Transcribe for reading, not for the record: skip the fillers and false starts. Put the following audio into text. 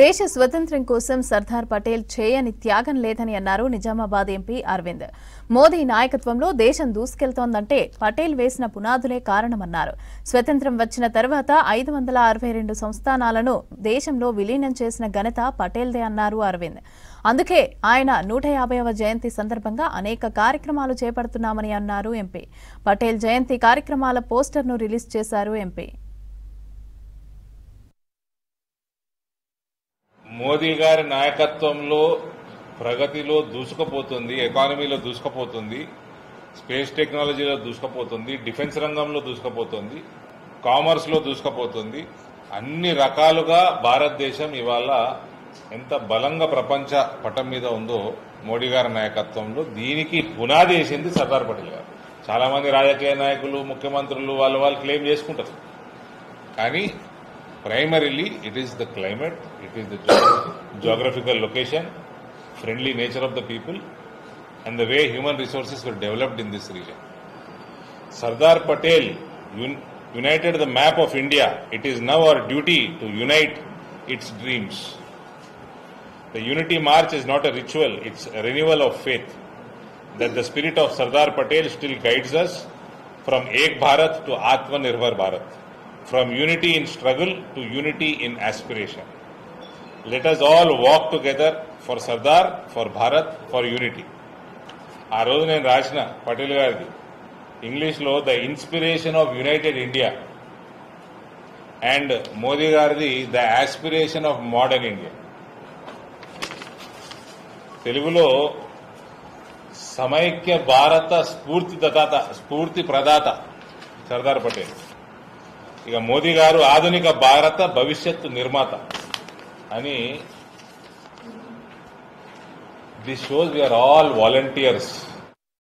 దేశ స్వతంత్రం కోసం సర్దార్ పటేల్ చేయని త్యాగం లేదని అన్నారు నిజామాబాద్ ఎంపీ అరవింద్. మోదీ నాయకత్వంలో దేశం దూసుకెళ్తోందంటే పటేల్ వేసిన పునాదులే కారణమన్నారు. స్వతంత్రం వచ్చిన తర్వాత 562 సంస్థానాలను దేశంలో విలీనం చేసిన ఘనత పటేల్దే అన్నారు అరవింద్. అందుకే ఆయన 150వ జయంతి సందర్భంగా అనేక కార్యక్రమాలు చేపడుతున్నామని అన్నారు ఎంపీ. పటేల్ జయంతి కార్యక్రమాల పోస్టర్ను రిలీజ్ చేశారు ఎంపీ. మోదీ గారి నాయకత్వంలో ప్రగతిలో దూసుకుపోతుంది, ఎకానమీలో దూసుకుపోతుంది, స్పేస్ టెక్నాలజీలో దూసుకుపోతుంది, డిఫెన్స్ రంగంలో దూసుకుపోతుంది, కామర్స్లో దూసుకుపోతుంది. అన్ని రకాలుగా భారతదేశం ఇవాళ ఎంత బలంగా ప్రపంచ పటం మీద ఉందో మోడీ గారి నాయకత్వంలో దీనికి పునాది వేసింది సర్దార్ పటేల్ గారు. చాలా మంది రాజకీయ నాయకులు, ముఖ్యమంత్రులు వాళ్ళు క్లెయిమ్ చేసుకుంటారు. కానీ primarily it is the climate, it is the geographical location, friendly nature of the people and the way human resources were developed in this region. Sardar Patel united the map of India. It is now our duty to unite its dreams. The unity march is not a ritual, it's a renewal of faith that the spirit of Sardar Patel still guides us from Ek Bharat to Atmanirbhar Bharat, from unity in struggle to unity in aspiration. Let us all walk together for Sardar, for Bharat, for unity. ఆ రోజు నేను రాసిన పటేల్ గారిది ఇంగ్లీష్లో the inspiration of united India and Modi గారిది the aspiration of modern India. తెలుగులో సమైక్య భారత స్ఫూర్తి ప్రదాత సర్దార్ పటేల్. ఇక మోదీ గారు ఆధునిక భారత భవిష్యత్తు నిర్మాత అని. This shows we are all volunteers